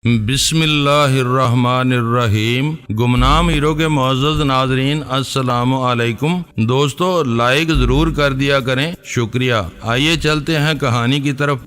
بسم اللہ الرحمن الرحیم۔ گمنام ہیرو کے معزز ناظرین السلام علیکم۔ دوستو لائک ضرور کر دیا کریں، شکریہ۔ آئیے چلتے ہیں کہانی کی طرف۔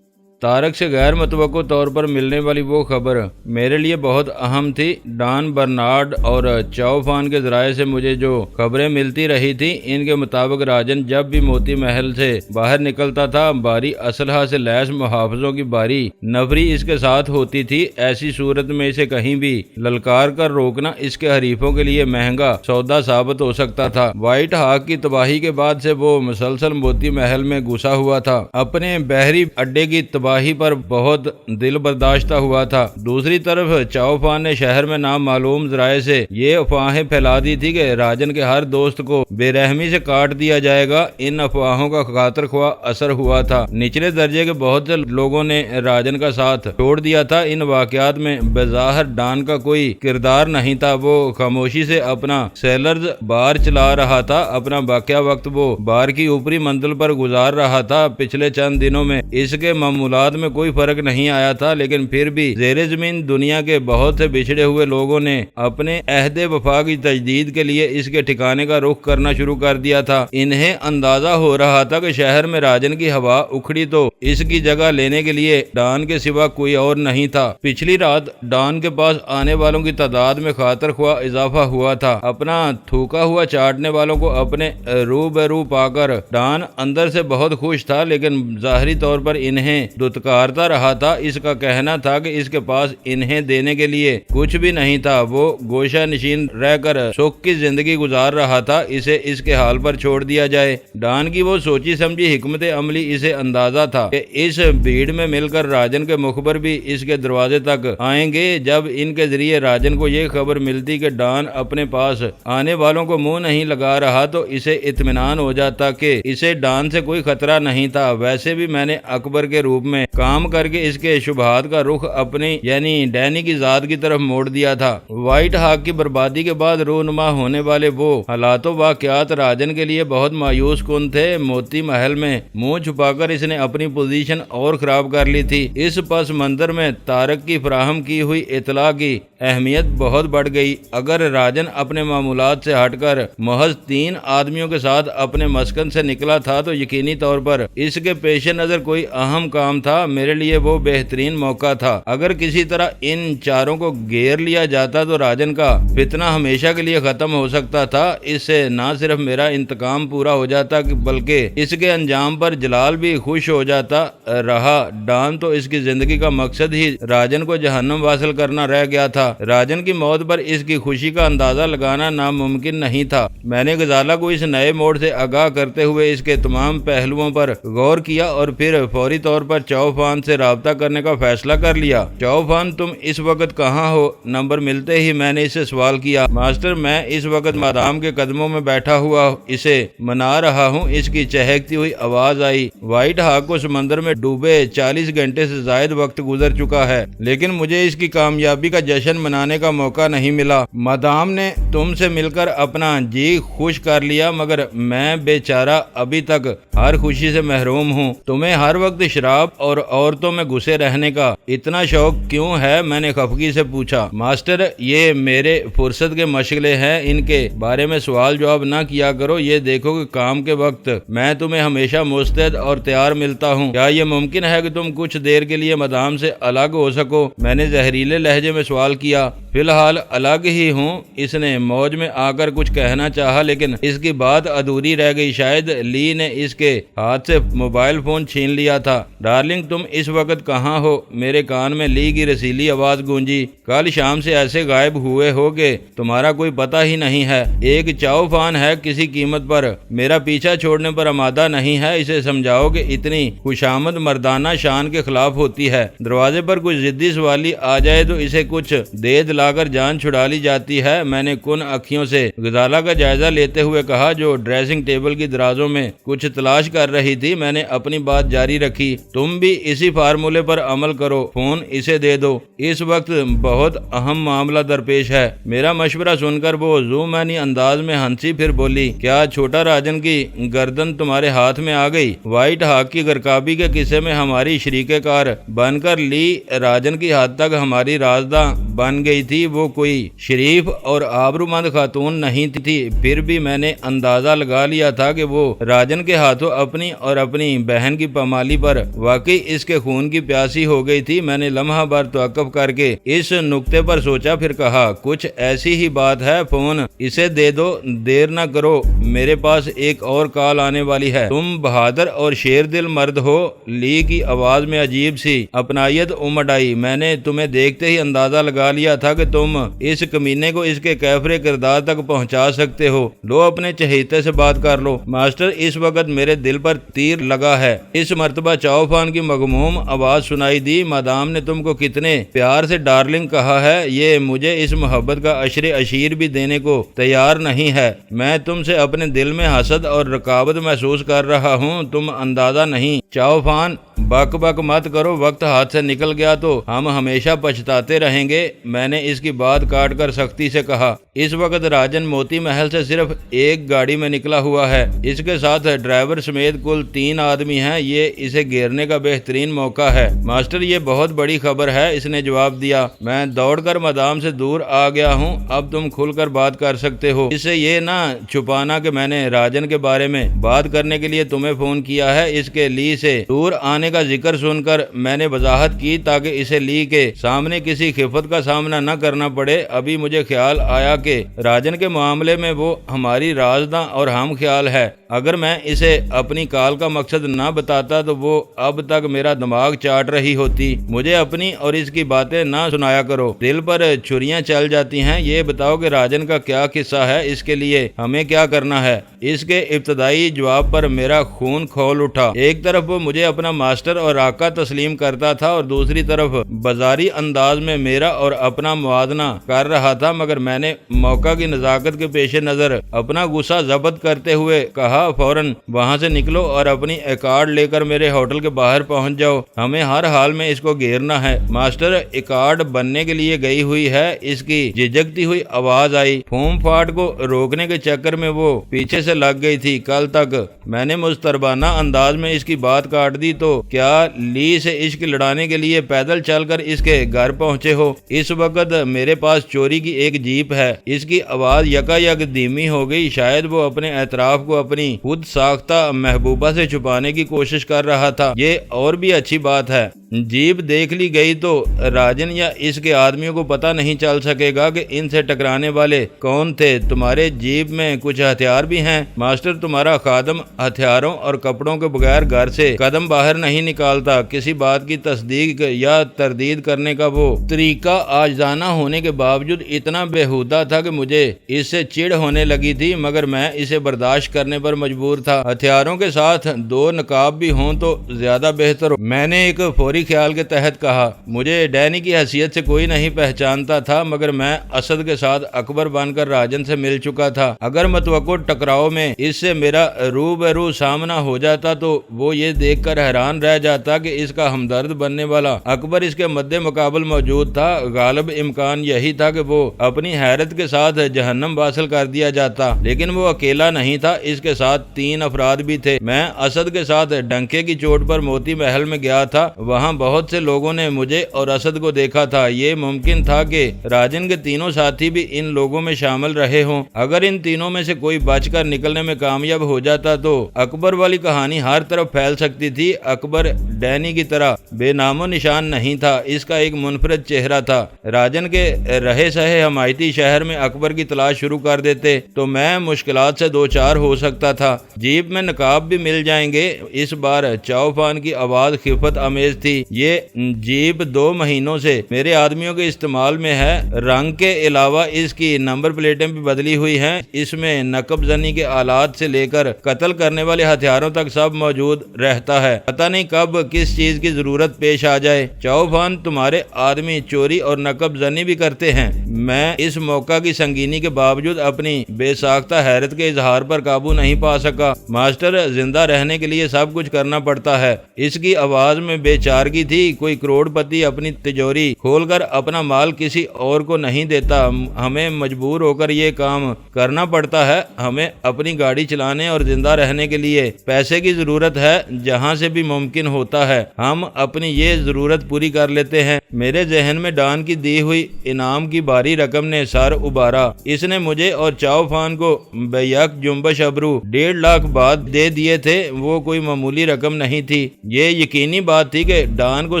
طارق سے غیر متوقع طور پر ملنے والی وہ خبر میرے لیے بہت اہم تھی۔ ڈان برنارڈ اور چاؤ فان کے ذرائع سے مجھے جو خبریں ملتی رہی تھی ان کے مطابق راجن جب بھی موتی محل سے باہر نکلتا تھا بھاری اسلحہ سے لیس محافظوں کی بھاری نفری اس کے ساتھ ہوتی تھی۔ ایسی صورت میں اسے کہیں بھی للکار کر روکنا اس کے حریفوں کے لیے مہنگا سودا ثابت ہو سکتا تھا۔ وائٹ ہاک کی تباہی کے بعد سے وہ مسلسل موتی محل میں گھسا ہوا تھا، اپنے بحری اڈے کی تباہی پر بہت دل برداشتہ ہوا تھا۔ دوسری طرف چاؤ فان نے شہر میں نامعلوم ذرائع سے یہ افواہیں پھیلا دی تھی کہ راجن کے ہر دوست کو بے رحمی سے کاٹ دیا جائے گا۔ ان افواہوں کا خاطر خواہ اثر ہوا تھا۔ نچلے درجے کے بہت سے لوگوں نے راجن کا ساتھ چھوڑ دیا تھا۔ ان واقعات میں بظاہر ڈان کا کوئی کردار نہیں تھا۔ وہ خاموشی سے اپنا سیلرز بار چلا رہا تھا، اپنا باقیہ وقت وہ بار کی اوپری منزل پر گزار رہا تھا۔ پچھلے چند دنوں میں اس کے معمولات میں کوئی فرق نہیں آیا تھا، لیکن پھر بھی زیر زمین دنیا کے بہت سے بچھڑے ہوئے لوگوں نے اپنے عہد وفا کی تجدید کے لیے اس کے ٹھکانے کا رخ کرنا شروع کر دیا تھا۔ انہیں اندازہ ہو رہا تھا کہ شہر میں راجن کی ہوا اکھڑی تو اس کی جگہ لینے کے لیے ڈان کے سوا کوئی اور نہیں تھا۔ پچھلی رات ڈان کے پاس آنے والوں کی تعداد میں خاطر خواہ اضافہ ہوا تھا۔ اپنا تھوکا ہوا چاٹنے والوں کو اپنے روبرو پا کر ڈان اندر سے بہت خوش تھا، لیکن ظاہری طور پر انہیں دھتکارتا رہا تھا۔ اس کا کہنا تھا کہ اس کے پاس انہیں دینے کے لیے کچھ بھی نہیں تھا۔ وہ گوشہ نشین رہ کر سکھ کی زندگی گزار رہا تھا، اسے اس کے حال پر چھوڑ دیا جائے۔ ڈان کی وہ سوچی سمجھی حکمت عملی اسے اندازہ تھا کہ اس بھیڑ میں مل کر راجن کے مخبر بھی اس کے دروازے تک آئیں گے۔ جب ان کے ذریعے راجن کو یہ خبر ملتی کہ ڈان اپنے پاس آنے والوں کو منہ نہیں لگا رہا تو اسے اطمینان ہو جاتا کہ اسے ڈان سے کوئی خطرہ نہیں تھا۔ ویسے بھی میں نے اکبر کے روپ میں کام کر کے اس کے شبہات کا رخ اپنی یعنی ڈینی کی ذات کی طرف موڑ دیا تھا۔ وائٹ ہاک کی بربادی کے بعد رونما ہونے والے وہ حالات و واقعات راجن کے لیے بہت مایوس کن تھے۔ موتی محل میں منہ چھپا کر اس نے اپنی پوزیشن اور خراب کر لی تھی۔ اس پس منظر میں طارق کی فراہم کی ہوئی اطلاع کی اہمیت بہت بڑھ گئی۔ اگر راجن اپنے معمولات سے ہٹ کر محض 3 آدمیوں کے ساتھ اپنے مسکن سے نکلا تھا تو یقینی طور پر اس کے پیش نظر کوئی اہم کام تھا۔ میرے لیے وہ بہترین موقع تھا۔ اگر کسی طرح ان چاروں کو گھیر لیا جاتا تو راجن کا فتنہ ہمیشہ کے لیے ختم ہو سکتا تھا۔ اس سے نہ صرف میرا انتقام پورا ہو جاتا بلکہ اس کے انجام پر جلال بھی خوش ہو جاتا رہا۔ ڈان تو اس کی زندگی کا مقصد ہی راجن کو جہنم واصل کرنا رہ گیا تھا۔ راجن کی موت پر اس کی خوشی کا اندازہ لگانا ناممکن نہیں تھا۔ میں نے غزالہ کو اس نئے موڑ سے آگاہ کرتے ہوئے اس کے تمام پہلوؤں پر غور کیا اور پھر فوری طور پر چاؤ فان سے رابطہ کرنے کا فیصلہ کر لیا۔ چاؤ فان تم اس وقت کہاں ہو؟ نمبر ملتے ہی میں نے اس سے سوال کیا۔ ماسٹر میں اس وقت مادام کے قدموں میں بیٹھا ہوا اسے منا رہا ہوں۔ اس کی چہکتی ہوئی آواز آئی۔ وائٹ ہاک کو سمندر میں ڈوبے 40 گھنٹے سے زائد وقت گزر چکا ہے، لیکن مجھے اس کی کامیابی کا جشن منانے کا موقع نہیں ملا۔ مادام نے تم سے مل کر اپنا جی خوش کر لیا، مگر میں بیچارہ ابھی تک ہر خوشی سے محروم ہوں۔ تمہیں ہر وقت شراب اور عورتوں میں گھسے رہنے کا اتنا شوق کیوں ہے؟ میں نے خفگی سے پوچھا۔ ماسٹر یہ میرے فرصت کے مشغلے ہیں، ان کے بارے میں سوال جواب نہ کیا کرو۔ یہ دیکھو کہ کام کے وقت میں تمہیں ہمیشہ مستعد اور تیار ملتا ہوں۔ کیا یہ ممکن ہے کہ تم کچھ دیر کے لیے مدام سے الگ ہو سکو؟ میں نے زہریلے لہجے میں سوال کیا۔ فی الحال الگ ہی ہوں۔ اس نے موج میں آ کر کچھ کہنا چاہا لیکن اس کی بات ادھوری رہ گئی۔ شاید لی نے اس کے ہاتھ سے موبائل فون چھین لیا تھا۔ ڈارلنگ تم اس وقت کہاں ہو؟ میرے کان میں لی کی رسیلی آواز گونجی۔ کل شام سے ایسے غائب ہوئے ہو کہ تمہارا کوئی پتہ ہی نہیں ہے۔ ایک چاؤ فان ہے، کسی قیمت پر میرا پیچھا چھوڑنے پر آمادہ نہیں ہے۔ اسے سمجھاؤ کہ اتنی خوشامد مردانہ شان کے خلاف ہوتی ہے۔ دروازے پر کوئی ضدی سوالی آ جائے تو اسے کچھ دے دلا لا کر جان چھڑا لی جاتی ہے۔ میں نے کن اکھیوں سے غزالہ کا جائزہ لیتے ہوئے کہا، جو ڈریسنگ ٹیبل کی درازوں میں کچھ تلاش کر رہی تھی۔ میں نے اپنی بات جاری رکھی، تم بھی اسی فارمولے پر عمل کرو، فون اسے دے دو، اس وقت بہت اہم معاملہ درپیش ہے۔ میرا مشورہ سن کر وہ زومانی انداز میں ہنسی، پھر بولی، کیا چھوٹا راجن کی گردن تمہارے ہاتھ میں آ گئی؟ وائٹ ہاک کی غرقابی کے قصے میں ہماری شریک کار بن کر لی راجن کی حد تک ہماری رازداں بن گئی تھی۔ وہ کوئی شریف اور آبرومند خاتون نہیں تھی، پھر بھی میں نے اندازہ لگا لیا تھا کہ وہ راجن کے ہاتھوں اپنی اور اپنی بہن کی پامالی پر واقعی اس کے خون کی پیاسی ہو گئی تھی۔ میں نے لمحہ بھر توقف کر کے اس نقطے پر سوچا، پھر کہا، کچھ ایسی ہی بات ہے، فون اسے دے دو، دیر نہ کرو، میرے پاس ایک اور کال آنے والی ہے۔ تم بہادر اور شیر دل مرد ہو۔ لی کی آواز میں عجیب سی اپنائیت امڑ آئی۔ میں نے تمہیں دیکھتے ہی اندازہ لگا لیا تھا کہ تم اس کمینے کو اس کے کیفر کردار تک پہنچا سکتے ہو۔ لو اپنے چہیتے سے بات کر لو۔ ماسٹر، اس وقت میرے دل پر تیر لگا ہے۔ اس مرتبہ چاؤ فان کی مغموم آواز سنائی دی، مادام نے تم کو کتنے پیار سے ڈارلنگ کہا ہے، یہ مجھے اس محبت کا عشر عشیر بھی دینے کو تیار نہیں ہے۔ میں تم سے اپنے دل میں حسد اور رقابت محسوس کر رہا ہوں، تم اندازہ نہیں۔ چاؤ فان، بک بک مت کرو، وقت ہاتھ سے نکل گیا تو ہم ہمیشہ پچھتاتے رہیں گے۔ میں نے اس کی بات کاٹ کر سختی سے کہا، اس وقت راجن موتی محل سے صرف ایک گاڑی میں نکلا ہوا ہے، اس کے ساتھ ڈرائیور سمیت کل 3 آدمی ہیں، یہ اسے گھیرنے کا بہترین موقع ہے۔ ماسٹر، یہ بہت بڑی خبر ہے، اس نے جواب دیا۔ میں دوڑ کر مدام سے دور آ گیا ہوں، اب تم کھل کر بات کر سکتے ہو۔ اسے یہ نہ چھپانا کہ میں نے راجن کے بارے میں بات کرنے کے لیے تمہیں فون کیا ہے۔ اس کے لی سے دور آنے کا ذکر سن کر میں نے وضاحت کی تاکہ اسے لی کے سامنے کسی خفت کا سامنا نہ کرنا پڑے۔ ابھی مجھے خیال آیا کہ راجن کے معاملے میں وہ ہماری رازداں اور ہم خیال ہے۔ اگر میں اسے اپنی کال کا مقصد نہ بتاتا تو وہ اب تک میرا دماغ چاٹ رہی ہوتی۔ مجھے اپنی اور اس کی باتیں نہ سنایا کرو، دل پر چھریاں چل جاتی ہیں۔ یہ بتاؤ کہ راجن کا کیا قصہ ہے، اس کے لیے ہمیں کیا کرنا ہے؟ اس کے ابتدائی جواب پر میرا خون کھول اٹھا۔ ایک طرف وہ مجھے اپنا ماسٹر اور آقا تسلیم کرتا تھا اور دوسری طرف بازاری انداز میں میرا اور اپنا موازنہ کر رہا تھا، مگر میں نے موقع کی نزاکت کے پیش نظر اپنا غصہ ضبط کرتے ہوئے کہا، فوراً وہاں سے نکلو اور اپنی ایکارڈ لے کر میرے ہوٹل کے باہر پہنچ جاؤ، ہمیں ہر حال میں اس کو گھیرنا ہے۔ ماسٹر، ایکارڈ بننے کے لیے گئی ہوئی ہے، اس کی جھجکتی ہوئی آواز آئی۔ پھوم پھاٹ کو روکنے کے چکر میں وہ پیچھے سے لگ گئی تھی۔ کل تک میں نے مضطربانہ انداز میں اس کی بات کاٹ دی، تو کیا لی سے عشق لڑانے کے لیے پیدل چل کر اس کے گھر پہنچے ہو؟ اس وقت میرے پاس چوری کی ایک جیپ ہے۔ اس کی آواز یکا یک دھیمی ہو گئی، شاید وہ اپنے اعتراف کو اپنی خود ساختہ محبوبہ سے چھپانے کی کوشش کر رہا تھا۔ یہ اور بھی اچھی بات ہے، جیپ دیکھ لی گئی تو راجن یا اس کے آدمیوں کو پتہ نہیں چل سکے گا کہ ان سے ٹکرانے والے کون تھے۔ تمہارے جیپ میں کچھ ہتھیار بھی ہیں؟ ماسٹر، تمہارا خادم ہتھیاروں اور کپڑوں کے بغیر گھر سے قدم باہر نہیں نکالتا۔ کسی بات کی تصدیق یا تردید کرنے کا وہ طریقہ عاجزانہ ہونے کے باوجود اتنا بےہودہ تھا کہ مجھے اس سے چڑ ہونے لگی تھی، مگر میں اسے برداشت کرنے پر مجبور تھا۔ ہتھیاروں کے ساتھ 2 نقاب بھی ہوں تو زیادہ بہتر ہو، میں نے ایک فوری خیال کے تحت کہا۔ مجھے ڈینی کی حیثیت سے کوئی نہیں پہچانتا تھا، مگر میں اسد کے ساتھ اکبر بن کر راجن سے مل چکا تھا۔ اگر متوقع ٹکراؤ میں اس سے میرا روبرو سامنا ہو جاتا تو وہ یہ دیکھ کر حیران رہ جاتا کہ اس کا ہمدرد بننے والا اکبر اس کے مد مقابل موجود تھا۔ غالب امکان یہی تھا کہ وہ اپنی حیرت کے ساتھ جہنم واصل کر دیا جاتا، لیکن وہ اکیلا نہیں تھا، اس کے ساتھ 3 افراد بھی تھے۔ میں اسد کے ساتھ ڈنکے کی چوٹ پر موتی محل میں گیا تھا، وہاں بہت سے لوگوں نے مجھے اور اسد کو دیکھا تھا۔ یہ ممکن تھا کہ راجن کے تینوں ساتھی بھی ان لوگوں میں شامل رہے ہوں۔ اگر ان تینوں میں سے کوئی بچ کر نکلنے میں کامیاب ہو جاتا تو اکبر والی کہانی ہر طرف پھیل سکتی تھی۔ اکبر ڈینی کی طرح بے نام و نشان نہیں تھا، اس کا ایک منفرد چہرہ تھا۔ راجن کے رہے سہے حمایتی شہر میں اکبر کی تلاش شروع کر دیتے تو میں مشکلات سے 2-4 ہو سکتا تھا۔ جیپ میں نقاب بھی مل جائیں گے۔ اس بار چاؤ فان کی آواز خفت آمیز تھی۔ تھی۔ یہ جیپ 2 مہینوں سے میرے آدمیوں کے استعمال میں ہے۔ رنگ کے علاوہ اس کی نمبر پلیٹیں بھی بدلی ہوئی ہیں۔ اس میں نقب زنی کے آلات سے لے کر قتل کرنے والے ہتھیاروں تک سب موجود رہتا ہے۔ پتہ نہیں کب کس چیز کی ضرورت پیش آ جائے۔ چوفان تمہارے آدمی چوری اور نقب زنی بھی کرتے ہیں۔ میں اس موقع کی سنگینی کے باوجود اپنی بے ساختہ حیرت کے اظہار پر قابو نہیں پا سکا۔ ماسٹر، زندہ رہنے کے لیے سب کچھ کرنا پڑتا ہے۔ اس کی آواز میں بے چارگی تھی۔ کوئی کروڑ پتی اپنی تجوری کھول کر اپنا مال کسی اور کو نہیں دیتا۔ ہمیں مجبور ہو کر یہ کام کرنا پڑتا ہے۔ ہمیں اپنی گاڑی چلانے اور زندہ رہنے کے لیے پیسے کی ضرورت ہے۔ جہاں سے بھی ممکن ہوتا ہے ہم اپنی یہ ضرورت پوری کر لیتے ہیں۔ میرے ذہن میں ڈان کی دی ہوئی انعام کی بھاری رقم نے سر ابھارا۔ اس نے مجھے اور چاؤفان کو بیک جنبش ابرو 1.5 لاکھ بعد دے دیے تھے۔ وہ کوئی معمولی رقم نہیں تھی۔ یہ یقینی بات تھی کہ ڈان کو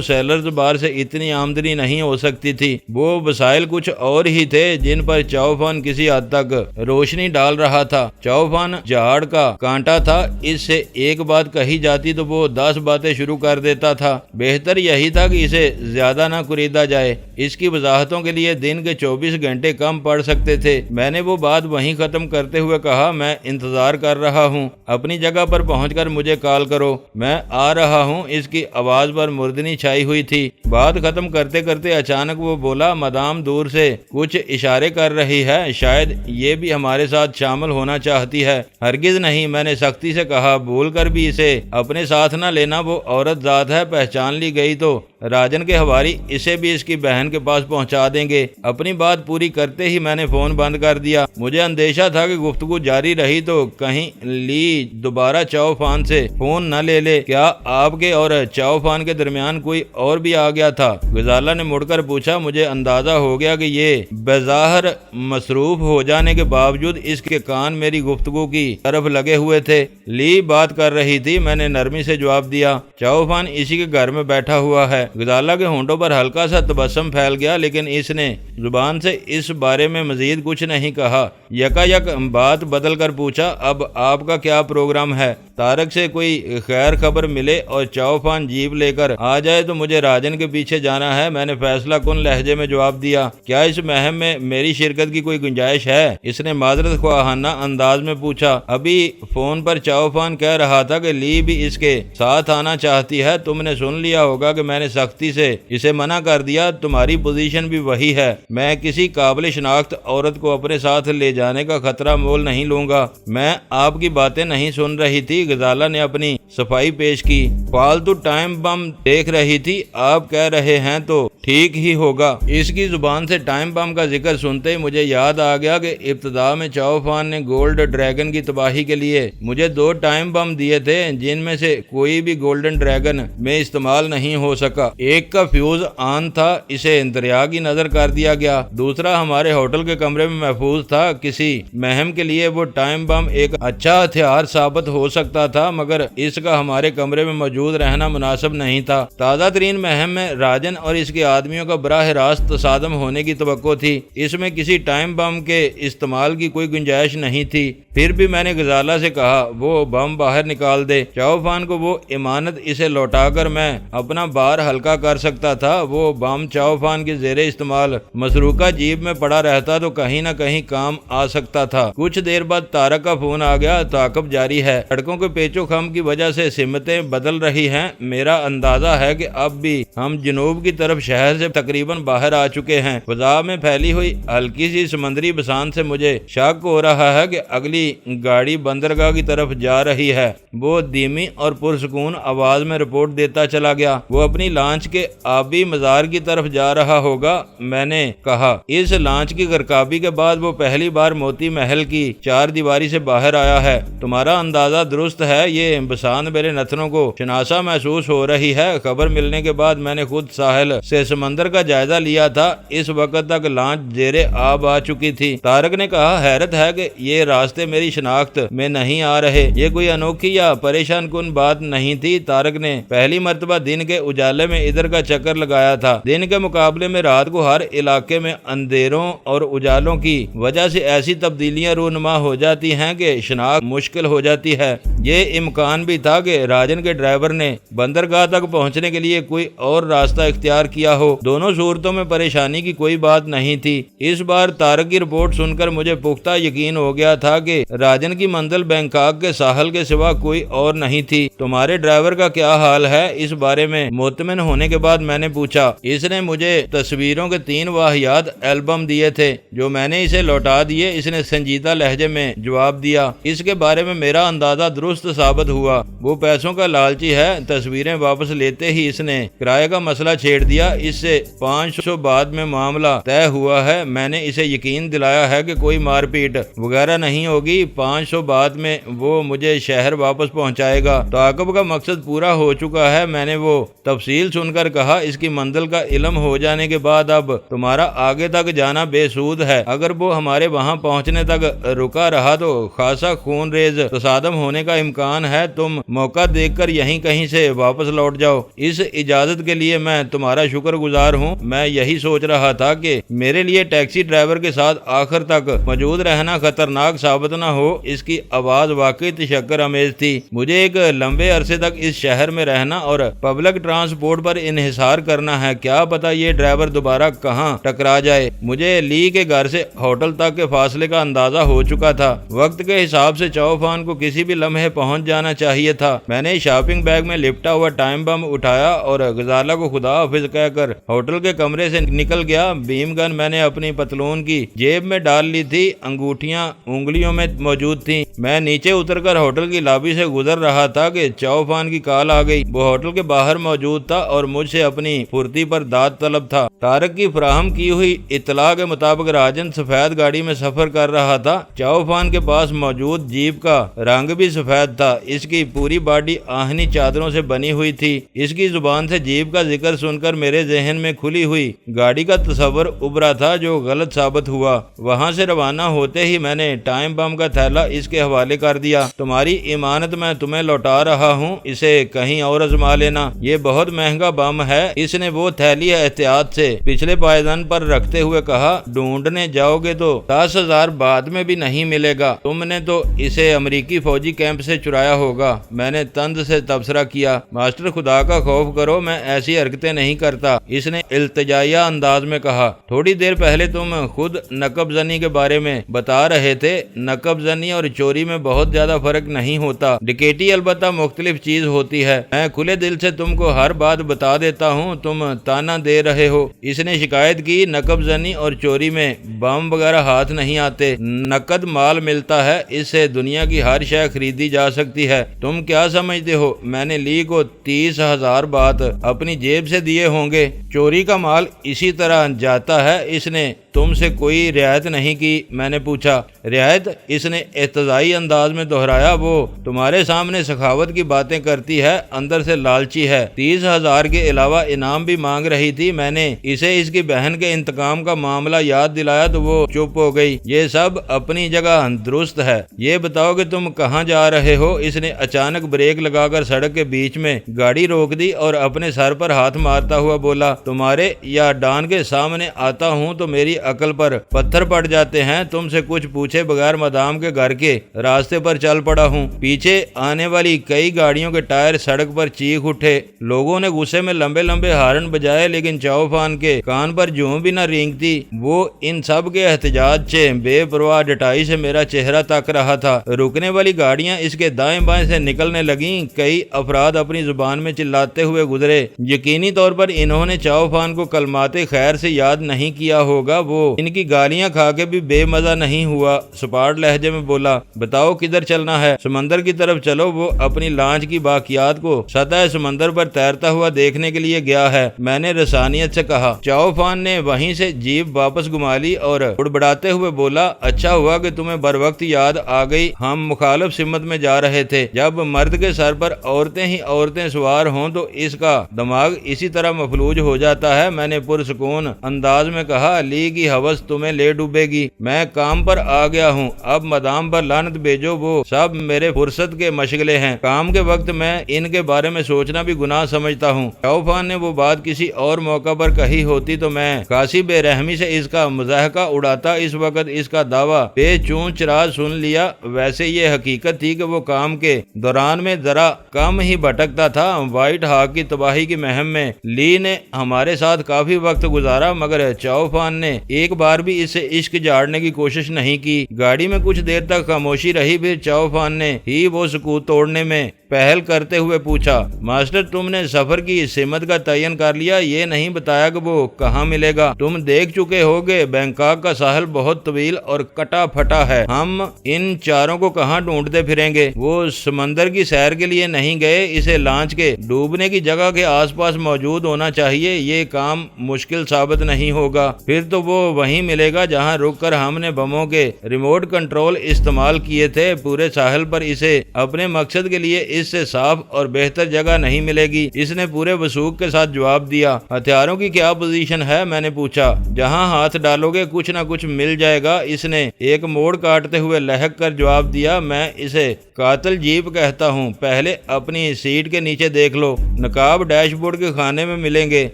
سیلرز بار سے اتنی آمدنی نہیں ہو سکتی تھی۔ وہ وسائل کچھ اور ہی تھے جن پر چاؤفان کسی حد تک روشنی ڈال رہا تھا۔ چاؤفان جھاڑ کا کانٹا تھا۔ اس سے ایک بات کہی جاتی تو وہ 10 باتیں شروع کر دیتا تھا۔ بہتر یہی تھا کہ اسے زیادہ نہ کریدا جائے۔ اس کی وضاحتوں کے لیے دن کے 24 گھنٹے کم پڑ سکتے تھے۔ میں نے وہ بات وہیں ختم کرتے ہوئے کہا، میں انتظار کر رہا ہوں۔ اپنی جگہ پر پہنچ کر مجھے کال کرو، میں آ رہا ہوں۔ اس کی آواز پر مردنی چھائی ہوئی تھی۔ بات ختم کرتے کرتے اچانک وہ بولا، مدام دور سے کچھ اشارے کر رہی ہے، شاید یہ بھی ہمارے ساتھ شامل ہونا چاہتی ہے۔ ہرگز نہیں، میں نے سختی سے کہا۔ بھول کر بھی اسے اپنے ساتھ نہ لینا، وہ عورت ذات ہے۔ پہچان لی گئی تو راجن کے حواری اسے بھی اس کی بہن کے پاس پہنچا دیں گے۔ اپنی بات پوری کرتے ہی میں نے فون بند کر دیا۔ مجھے اندیشہ تھا کہ گفتگو جاری رہی تو کہیں لی دوبارہ چاؤفان سے فون نہ لے لے۔ کیا آپ کے اور چاؤفان کے درمیان کوئی اور بھی آ گیا تھا؟ غزالہ نے مڑ کر پوچھا۔ مجھے اندازہ ہو گیا کہ یہ بظاہر مصروف ہو جانے کے باوجود اس کے کان میری گفتگو کی طرف لگے ہوئے تھے۔ لی بات کر رہی تھی، میں نے نرمی سے جواب دیا۔ چاؤفان اسی کے گھر میں بیٹھا ہوا ہے۔ غزالہ کے ہونٹوں پر ہلکا سا تبسم پھیل گیا، لیکن اس نے زبان سے اس بارے میں مزید کچھ نہیں کہا۔ یکا بات بدل کر پوچھا، اب آپ کا کیا پروگرام ہے؟ طارق سے کوئی خیر خبر ملے اور چاؤفان جیپ لے کر آ جائے تو مجھے راجن کے پیچھے جانا ہے، میں نے فیصلہ کن لہجے میں جواب دیا۔ کیا اس مہم میں میری شرکت کی کوئی گنجائش ہے؟ اس نے معذرت خواہانہ انداز میں پوچھا۔ ابھی فون پر چاؤفان کہہ رہا تھا کہ لی بھی اس کے ساتھ آنا چاہتی ہے۔ تم نے سن لیا ہوگا کہ میں نے سختی سے اسے منع کر دیا۔ تمہاری پوزیشن بھی وہی ہے۔ میں کسی قابل شناخت عورت کو اپنے ساتھ لے جانے کا خطرہ مول نہیں لوں گا۔ میں آپ کی باتیں نہیں سن رہی تھی، غزالہ نے اپنی صفائی پیش کی۔ فالتو ٹائم بم دیکھ رہی تھی۔ آپ کہہ رہے ہیں تو ٹھیک ہی ہوگا۔ اس کی زبان سے ٹائم بم کا ذکر سنتے ہی مجھے یاد آ گیا کہ ابتدا میں چاؤفان نے گولڈ ڈریگن کی تباہی کے لیے مجھے 2 ٹائم بم دیے تھے، جن میں سے کوئی بھی گولڈن ڈریگن میں استعمال نہیں ہو سکا۔ ایک کا فیوز آن تھا، اسے دریا کی نظر کر دیا گیا۔ دوسرا ہمارے ہوٹل کے کمرے میں محفوظ تھا۔ کسی مہم کے لیے وہ ٹائم بم ایک اچھا ہتھیار ثابت ہو سکتا تھا، مگر اس کا ہمارے کمرے میں موجود رہنا مناسب نہیں تھا۔ تازہ ترین مہم میں راجن اور اس کے آدمیوں کا براہ راست تصادم ہونے کی توقع تھی۔ اس میں کسی ٹائم بم کے استعمال کی کوئی گنجائش نہیں تھی۔ پھر بھی میں نے غزالہ سے کہا، وہ بم باہر نکال دے۔ چاؤفان کو وہ امانت اسے لوٹا کر میں اپنا بار ہلکا کر سکتا تھا۔ وہ بم چاؤفان کے زیر استعمال مسروقہ جیب میں پڑا رہتا تو کہیں نہ کہیں کام آ سکتا تھا۔ کچھ دیر بعد طارق کا فون آ گیا۔ تعاقب جاری ہے۔ سڑکوں کے پیچ و خم کی وجہ سے سمتیں بدل رہی ہیں۔ میرا اندازہ ہے کہ اب بھی ہم جنوب کی طرف شہر سے تقریباً باہر آ چکے ہیں۔ فضا میں پھیلی ہوئی ہلکی سی سمندری بسان سے مجھے شک ہو رہا ہے کہ اگلی گاڑی بندرگاہ کی طرف جا رہی ہے۔ وہ دھیمی اور پرسکون آواز میں رپورٹ دیتا چلا گیا۔ وہ اپنی لانچ کے آبی مزار کی طرف جا رہا ہوگا، میں نے کہا۔ اس لانچ کی غرقابی کے بعد وہ پہلی بار موتی محل کی 4 دیواری سے باہر آیا ہے۔ تمہارا اندازہ درست ہے۔ یہ بسان میرے نتنوں کو شناسا محسوس ہو رہی ہے۔ خبر ملنے کے بعد میں نے خود ساحل سے سمندر کا جائزہ لیا تھا۔ اس وقت تک لانچ زیر آب آ چکی تھی۔ طارق نے کہا، حیرت ہے کہ یہ راستے میری شناخت میں نہیں آ رہے۔ یہ کوئی انوکھی یا پریشان کن بات نہیں تھی۔ طارق نے پہلی مرتبہ دن کے اجالے میں ادھر کا چکر لگایا تھا۔ دن کے مقابلے میں رات کو ہر علاقے میں اندھیروں اور اجالوں کی وجہ سے ایسی تبدیلیاں رونما ہو جاتی ہیں کہ شناخت مشکل ہو جاتی ہے۔ یہ امکان بھی تھا تھا کہ راجن کے ڈرائیور نے بندرگاہ تک پہنچنے کے لیے کوئی اور راستہ اختیار کیا ہو۔ دونوں صورتوں میں پریشانی کی کوئی بات نہیں تھی۔ اس بار طارق کی رپورٹ سن کر مجھے پختہ یقین ہو گیا تھا کہ راجن کی منزل بینکاک کے ساحل کے سوا کوئی اور نہیں تھی۔ تمہارے ڈرائیور کا کیا حال ہے؟ اس بارے میں مطمئن ہونے کے بعد میں نے پوچھا۔ اس نے مجھے تصویروں کے 3 واہیات البم دیے تھے جو میں نے اسے لوٹا دیے، اس نے سنجیدہ لہجے میں جواب دیا۔ اس کے بارے میں میرا اندازہ درست ثابت ہوا، وہ پیسوں کا لالچی ہے۔ تصویریں واپس لیتے ہی اس نے کرائے کا مسئلہ چھیڑ دیا۔ اس سے 500 بعد میں معاملہ طے ہوا ہے۔ میں نے اسے یقین دلایا ہے کہ کوئی مار پیٹ وغیرہ نہیں ہوگی۔ 500 بعد میں وہ مجھے شہر واپس پہنچائے گا۔ تعاقب کا مقصد پورا ہو چکا ہے۔ میں نے وہ تفصیل سن کر کہا، اس کی منزل کا علم ہو جانے کے بعد اب تمہارا آگے تک جانا بے سود ہے۔ اگر وہ ہمارے وہاں پہنچنے تک رکا رہا تو خاصا خون ریز تصادم ہونے کا امکان ہے۔ تم موقع دیکھ کر یہیں کہیں سے واپس لوٹ جاؤ۔ اس اجازت کے لیے میں تمہارا شکر گزار ہوں۔ میں یہی سوچ رہا تھا کہ میرے لیے ٹیکسی ڈرائیور کے ساتھ آخر تک موجود رہنا خطرناک ثابت نہ ہو۔ اس کی آواز واقعی تشکر امیز تھی۔ مجھے ایک لمبے عرصے تک اس شہر میں رہنا اور پبلک ٹرانسپورٹ پر انحصار کرنا ہے۔ کیا پتا یہ ڈرائیور دوبارہ کہاں ٹکرا جائے۔ مجھے لی کے گھر سے ہوٹل تک کے فاصلے کا اندازہ ہو چکا تھا۔ وقت کے حساب سے چوفان کو کسی بھی لمحے پہنچ جانا چاہیے تھا۔ میں نے شاپنگ بیگ میں لپٹا ہوا ٹائم بم اٹھایا اور غزالہ کو خدا حافظ کہہ کر ہوٹل کے کمرے سے نکل گیا۔ بیم گن میں نے اپنی پتلون کی جیب میں ڈال لی تھی، انگوٹھیاں انگلیوں میں موجود تھیں۔ میں نیچے اتر کر ہوٹل کی لابی سے گزر رہا تھا کہ چوفان کی کال آ گئی۔ وہ ہوٹل کے باہر موجود تھا اور مجھ سے اپنی پھرتی پر داد طلب تھا۔ طارق کی فراہم کی ہوئی اطلاع کے مطابق راجن سفید گاڑی میں سفر کر رہا تھا۔ چوفان کے پاس موجود جیپ کا رنگ بھی سفید تھا۔ اس کی پوری باڈی آہنی چادروں سے بنی ہوئی تھی۔ اس کی زبان سے جیپ کا ذکر سن کر میرے ذہن میں کھلی ہوئی گاڑی کا تصور ابھرا تھا جو غلط ثابت ہوا۔ وہاں سے روانہ ہوتے ہی میں نے ٹائم بم کا تھیلا اس کے حوالے کر دیا۔ تمہاری امانت میں تمہیں لوٹا رہا ہوں، اسے کہیں اور آزما لینا، یہ بہت مہنگا بم ہے۔ اس نے وہ تھیلی احتیاط سے پچھلے پائیدان پر رکھتے ہوئے کہا، ڈھونڈنے جاؤ گے تو 10,000 بعد میں بھی نہیں ملے گا۔ تم نے تو اسے امریکی فوجی کیمپ سے چرایا ہوگا۔ میں نے طنز سے تبصرہ کیا۔ ماسٹر خدا کا خوف کرو، میں ایسی حرکتیں نہیں کرتا، اس نے التجائیہ انداز میں کہا۔ تھوڑی دیر پہلے تم خود نقب زنی کے بارے میں بتا رہے تھے۔ نقب زنی اور چوری میں بہت زیادہ فرق نہیں ہوتا، ڈکیٹی البتہ مختلف چیز ہوتی ہے۔ میں کھلے دل سے تم کو ہر بات بتا دیتا ہوں، تم تانا دے رہے ہو۔ اس نے شکایت کی، نقب زنی اور چوری میں بم وغیرہ ہاتھ نہیں آتے، نقد مال ملتا ہے، اس سے دنیا کی ہر شے خریدی جا سکتی ہے۔ تم کیا سمجھتے ہو میں نے لی کو 30,000 بات اپنی جیب سے دیے ہوں گے؟ چوری کا مال اسی طرح جاتا ہے۔ اس نے تم سے کوئی رعایت نہیں کی؟ میں نے پوچھا۔ رعایت؟ اس نے احتجاجی انداز میں دہرایا۔ وہ تمہارے سامنے سخاوت کی باتیں کرتی ہے، اندر سے لالچی ہے۔ 30,000 کے علاوہ انعام بھی مانگ رہی تھی۔ میں نے اسے اس کی بہن کے انتقام کا معاملہ یاد دلایا تو وہ چپ ہو گئی۔ یہ سب اپنی جگہ درست ہے، یہ بتاؤ کہ تم کہاں جا رہے ہو؟ اس نے اچانک بریک لگا کر سڑک کے بیچ میں گاڑی روک دی اور اپنے سر پر ہاتھ مارتا ہوا بولا، تمہارے یا ڈان کے سامنے آتا ہوں تو میری عقل پر پتھر پڑ جاتے ہیں۔ تم سے کچھ پوچھے بغیر مدام کے گھر کے راستے پر چل پڑا ہوں۔ پیچھے آنے والی کئی گاڑیوں کے ٹائر سڑک پر چیخ اٹھے۔ لوگوں نے غصے میں لمبے لمبے ہارن بجائے، لیکن چوفان کے کان پر جوں بھی نہ رینگتی۔ وہ ان سب کے احتجاج سے بے پرواہ ڈٹائی سے میرا چہرہ تک رہا تھا۔ رکنے والی گاڑیاں اس کے دائیں بائیں سے نکلنے لگیں۔ کئی افراد اپنی زبان میں چلاتے ہوئے گزرے۔ یقینی طور پر انہوں نے چوفان کو کلمات خیر سے یاد نہیں کیا ہوگا۔ وہ ان کی گالیاں کھا کے بھی بے مزہ نہیں ہوا۔ سپاٹ لہجے میں بولا، بتاؤ کدھر چلنا ہے؟ سمندر کی طرف چلو۔ وہ اپنی لانچ کی باقیات کو سطح سمندر پر تیرتا ہوا دیکھنے کے لیے گیا ہے، میں نے رسانیت سے کہا۔ چوفان نے وہیں سے جیپ واپس گھما لی اور بڑبڑاتے ہوئے بولا، اچھا ہوا کہ تمہیں بروقت یاد آ گئی، ہم مخالف سمت میں جا رہے تھے۔ جب مرد کے سر پر عورتیں ہی عورتیں سوار ہوں تو اس کا دماغ اسی طرح مفلوج ہو جاتا ہے، میں نے پرسکون انداز میں کہا۔ لی کی ہوس تمہیں لے ڈوبے گی، میں کام پر آ گیا ہوں، اب مدام پر لعنت بھیجو، وہ سب میرے فرصت کے مشغلے ہیں، کام کے وقت میں ان کے بارے میں سوچنا بھی گناہ سمجھتا ہوں۔ چوفان نے وہ بات کسی اور موقع پر کہی ہوتی تو میں خاصی بے رحمی سے اس کا مضاحکہ اڑاتا، اس وقت اس کا دعویٰ بے چون چراغ سن لیا۔ ویسے یہ حقیقت تھی کہ وہ کام کے دوران میدان میں ذرا کم ہی بھٹکتا تھا۔ وائٹ ہاک کی تباہی کی مہم میں لی نے ہمارے ساتھ کافی وقت گزارا، مگر چاؤ فان نے ایک بار بھی اس سے عشق جھاڑنے کی کوشش نہیں کی۔ گاڑی میں کچھ دیر تک خاموشی رہی، پھر چاؤ فان نے ہی وہ سکوت توڑنے میں پہل کرتے ہوئے پوچھا، ماسٹر تم نے سفر کی سمت کا تعین کر لیا؟ یہ نہیں بتایا کہ وہ کہاں ملے گا؟ تم دیکھ چکے ہوگے بینکاک کا ساحل بہت طویل اور کٹا پھٹا ہے، ہم ان چاروں کو کہاں ڈھونڈتے پھریں گے؟ وہ سمندر کی سیر کے لیے نہیں گئے، اسے لانچ کے ڈوبنے کی جگہ کے آس پاس موجود ہونا چاہیے۔ یہ کام مشکل ثابت نہیں ہوگا، پھر تو وہ وہیں ملے گا جہاں رک کر ہم نے بموں کے ریموٹ کنٹرول استعمال کیے تھے۔ پورے ساحل پر اسے اپنے مقصد کے لیے اس سے صاف اور بہتر جگہ نہیں ملے گی۔ اس نے پورے وثوق کے ساتھ جواب دیا۔ ہتھیاروں کی کیا پوزیشن ہے؟ میں نے پوچھا۔ جہاں ہاتھ ڈالو گے کچھ نہ کچھ مل جائے گا، اس نے ایک موڑ کاٹتے ہوئے لہک کر جواب دیا۔ میں اسے قاتل جیپ کہتا ہوں، پہلے اپنی سیٹ کے نیچے دیکھ لو، نقاب ڈیش بورڈ کے خانے میں ملیں گے۔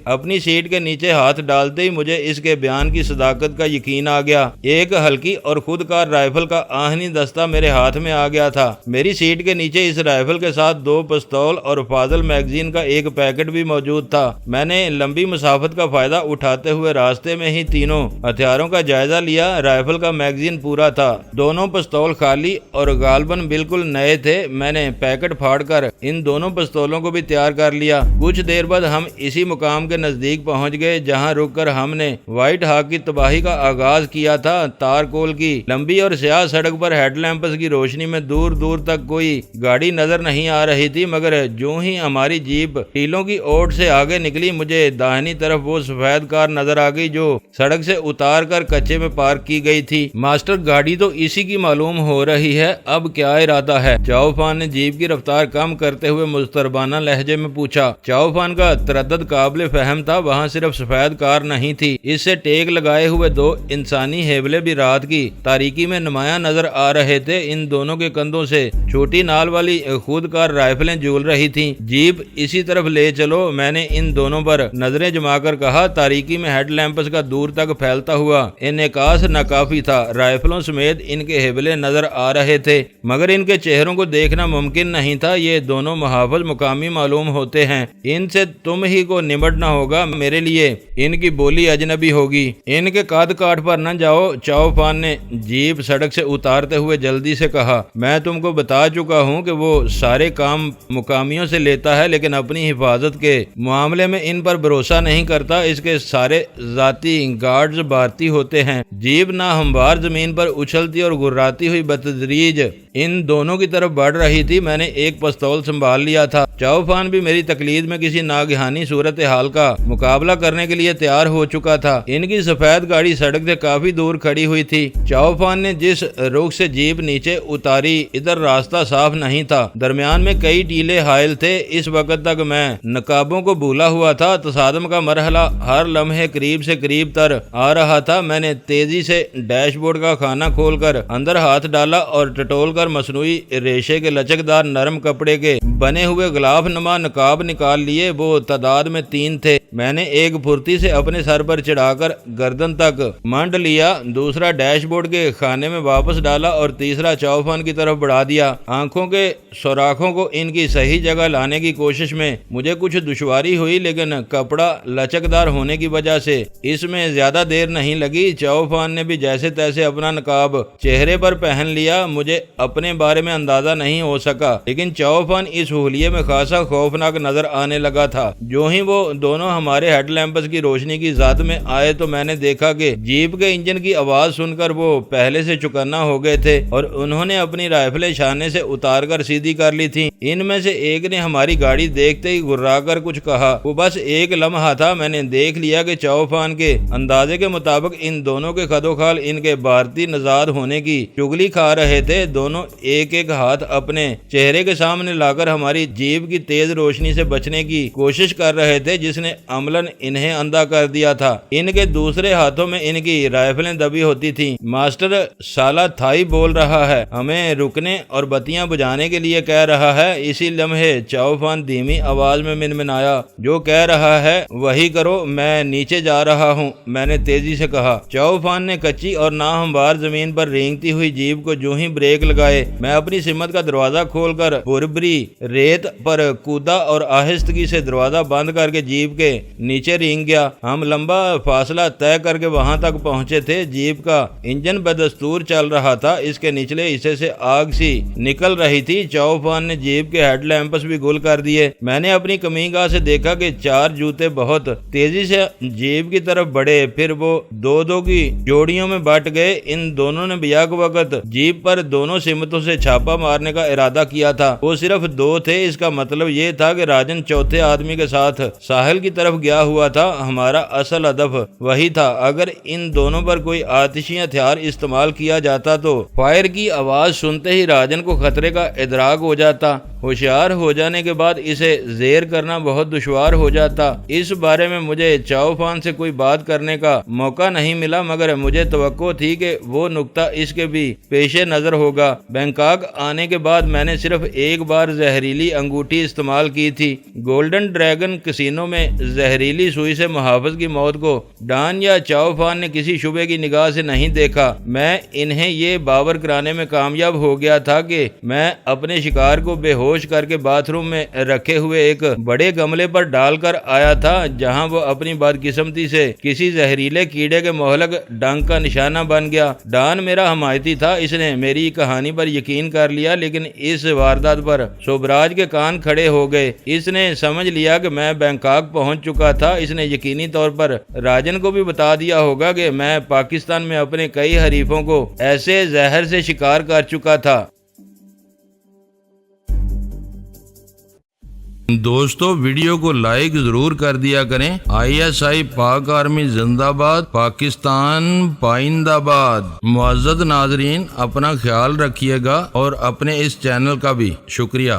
اپنی سیٹ کے نیچے ہاتھ ڈالتے ہی مجھے اس کے بیان کی صداقت کا یقین آ گیا۔ ایک ہلکی اور خود کار رائفل کا آہنی دستہ میرے ہاتھ میں آ گیا تھا۔ میری سیٹ کے نیچے اس رائفل کے ساتھ 2 پستول اور فاضل میگزین کا ایک پیکٹ بھی موجود تھا۔ میں نے لمبی مسافت کا فائدہ اٹھاتے ہوئے راستے میں ہی تینوں ہتھیاروں کا جائزہ لیا۔ رائفل کا میگزین پورا تھا، دونوں پستول خالی اور غالباً بالکل نئے تھے۔ میں نے پیکٹ پھاڑ کر ان دونوں پستولوں کو بھی تیار کر لیا۔ کچھ دیر بعد ہم اسی مقام کے نزدیک پہنچ گئے جہاں رک کر ہم نے وائٹ ہاک کی تباہی کا آغاز کیا تھا۔ تارکول کی لمبی اور سیاہ سڑک پر ہیڈ لیمپس کی روشنی میں دور دور تک کوئی گاڑی نظر نہیں آ رہی تھی، مگر جو ہی ہماری جیپ ٹیلوں کی اوٹ سے آگے نکلی، مجھے داہنی طرف وہ سفید کار نظر آ گئی جو سڑک سے اتار کر کچے میں پارک کی گئی تھی۔ ماسٹر گاڑی تو اسی کی معلوم ہو رہی ہے، اب کیا ارادہ ہے؟ چاؤ فان نے جیپ کی رفتار کم کرتے ہوئے مضطربانہ لہجے میں پوچھا۔ چاؤ فان کا تردد قابل فہم تھا، وہاں صرف سفید کار نہیں تھی، اس سے ٹیک لگائے ہوئے 2 انسانی ہیبلے بھی رات کی تاریکی میں نمایاں نظر آ رہے تھے۔ ان دونوں کے کندھوں سے چھوٹی نال والی خود کار رائفلیں جھول رہی تھیں۔ جیپ اسی طرف لے چلو، میں نے ان دونوں پر نظریں جما کر کہا۔ تاریکی میں ہیڈ لیمپس کا دور تک پھیلتا ہوا انعکاس ناکافی تھا، رائفلوں سمیت ان کے ہیبلے نظر آ رہے تھے، مگر ان کے چہروں کو دیکھنا ممکن نہیں تھا۔ یہ دونوں محافظ مقامی معلوم ہوتے ہیں، ان سے تم ہی کو نمٹنا ہوگا، میرے لیے ان کی بولی اجنبی ہوگی۔ ان کے قد کاٹ پر نہ جاؤ، چاؤ فان نے جیپ سڑک سے اتارتے ہوئے جلدی سے کہا۔ میں تم کو بتا چکا ہوں کہ وہ سارے کام مقامیوں سے لیتا ہے، لیکن اپنی حفاظت کے معاملے میں ان پر بھروسہ نہیں کرتا۔ اس کے سارے ذاتی گارڈز بھارتی ہوتے ہیں۔ جیپ ناہموار زمین پر اچھلتی اور گراتی ہوئی بتدریج ان دونوں کی طرف بڑھ رہی تھی۔ میں نے ایک پستول سنبھال لیا تھا۔ چاؤ فان بھی میری تقلید میں کسی ناگہانی صورتحال کا مقابلہ کرنے کے لیے تیار ہو چکا تھا۔ ان کی سفید گاڑی سڑک سے کافی دور کھڑی ہوئی تھی۔ چاؤ فان نے جس رخ سے جیپ نیچے اتاری، ادھر راستہ صاف نہیں تھا، درمیان میں کئی ٹیلے حائل تھے۔ اس وقت تک میں نقابوں کو بھولا ہوا تھا۔ تصادم کا مرحلہ ہر لمحے قریب سے قریب تر آ رہا تھا۔ میں نے تیزی سے ڈیش بورڈ کا خانہ کھول کر اندر ہاتھ ڈالا اور ٹٹول کر مصنوعی ریشے کے لچکدار نرم کپڑے کے بنے ہوئے غلاف نما نقاب نکال لیے۔ وہ تعداد میں 3 تھے۔ میں نے ایک پھرتی سے اپنے سر پر چڑھا کر گردن تک منڈ لیا، دوسرا ڈیش بورڈ کے خانے میں واپس ڈالا اور تیسرا چاؤ فان کی طرف بڑھا دیا۔ آنکھوں کے سوراخوں کو ان کی صحیح جگہ لانے کی کوشش میں مجھے کچھ دشواری ہوئی، لیکن کپڑا لچکدار ہونے کی وجہ سے اس میں زیادہ دیر نہیں لگی۔ چاؤ فان نے بھی جیسے تیسے اپنا نقاب چہرے پر پہن لیا۔ مجھے اپنے بارے میں اندازہ نہیں ہو سکا، لیکن چاؤ فان اس حلیے میں خاصا خوفناک نظر آنے لگا تھا۔ جو ہی وہ دونوں ہمارے ہیڈ لیمپس کی روشنی کی ذات میں آئے تو میں نے دیکھا کہ جیپ کے انجن کی آواز سن کر وہ پہلے سے چکنا ہو گئے تھے اور انہوں نے اپنی رائفلیں شانے سے اتار کر سیدھی کر لی تھی۔ ان میں سے ایک نے ہماری گاڑی دیکھتے ہی گرا کر کچھ کہا۔ وہ بس ایک لمحہ تھا، میں نے دیکھ لیا کہ چاؤ فان کے اندازے کے مطابق ان دونوں کے خدوخال ان کے بھارتی نژاد ہونے کی چگلی کھا رہے تھے۔ دونوں ایک ایک ہاتھ اپنے چہرے کے سامنے لا کر ہماری جیپ کی تیز روشنی سے بچنے کی کوشش کر رہے تھے، جس نے عملاً انہیں اندھا کر دیا تھا۔ ان کے دوسرے ہاتھوں میں ان کی رائفلیں دبی ہوتی تھیں۔ ماسٹر سالا تھائی بول رہا ہے، ہمیں رکنے اور بتیاں بجھانے کے لیے کہہ رہا ہے۔ اسی لمحے چاؤ فان دھیمی آواز میں منمنایا، جو کہہ رہا ہے وہی کرو، میں نیچے جا رہا ہوں، میں نے تیزی سے کہا۔ چاؤ فان نے کچی اور ناہموار زمین پر رینگتی ہوئی جیپ کو جو ہی بریک لگائے آئے۔ میں اپنی سمت کا دروازہ کھول کر بربری ریت پر کودا اور آہستگی سے دروازہ بند کر کے جیپ کے نیچے رینگ گیا۔ ہم لمبا فاصلہ طے کر کے وہاں تک پہنچے تھے۔ جیپ کا انجن بدستور چل رہا تھا، اس کے نچلے حصے سے آگ سی نکل رہی تھی۔ چوفان نے جیپ کے ہیڈ لیمپس بھی گل کر دیے۔ میں نے اپنی کمین گاہ سے دیکھا کہ 4 جوتے بہت تیزی سے جیپ کی طرف بڑھے، پھر وہ 2 کی جوڑیوں میں بٹ گئے۔ ان دونوں نے بیک وقت جیپ پر دونوں سمتوں سے چھاپا مارنے کا ارادہ کیا تھا۔ وہ صرف 2 تھے، اس کا مطلب یہ تھا کہ راجن چوتھے آدمی کے ساتھ ساحل کی طرف گیا ہوا تھا۔ ہمارا اصل ہدف وہی تھا۔ اگر ان دونوں پر کوئی آتشی ہتھیار استعمال کیا جاتا تو فائر کی آواز سنتے ہی راجن کو خطرے کا ادراک ہو جاتا۔ ہوشیار ہو جانے کے بعد اسے زیر کرنا بہت دشوار ہو جاتا۔ اس بارے میں مجھے چاؤفان سے کوئی بات کرنے کا موقع نہیں ملا، مگر مجھے توقع تھی کہ وہ نقطہ اس کے بھی پیش نظر ہوگا۔ بینکاک آنے کے بعد میں نے صرف ایک بار زہریلی انگوٹھی استعمال کی تھی۔ گولڈن ڈریگن کسینو میں زہریلی سوئی سے محافظ کی موت کو ڈان یا چاؤفان نے کسی شبے کی نگاہ سے نہیں دیکھا۔ میں انہیں یہ باور کرانے میں کامیاب ہو گیا تھا کہ میں اپنے شکار کو بے ہوش کر کے باتھ روم میں رکھے ہوئے ایک بڑے گملے پر ڈال کر آیا تھا، جہاں وہ اپنی بدقسمتی سے کسی زہریلے کیڑے کے مہلک ڈنک کا نشانہ بن گیا۔ ڈان میرا حمایتی تھا، اس نے میری کہانی پر یقین کر لیا، لیکن اس واردات پر سوبراج کے کان کھڑے ہو گئے۔ اس نے سمجھ لیا کہ میں بینکاک پہنچ چکا تھا۔ اس نے یقینی طور پر راجن کو بھی بتا دیا ہوگا کہ میں پاکستان میں اپنے کئی حریفوں کو ایسے زہر سے شکار کر چکا تھا۔ دوستو ویڈیو کو لائک ضرور کر دیا کریں۔ ISI پاک آرمی زندہ باد، پاکستان پائندہ باد۔ معزز ناظرین، اپنا خیال رکھیے گا اور اپنے اس چینل کا بھی شکریہ۔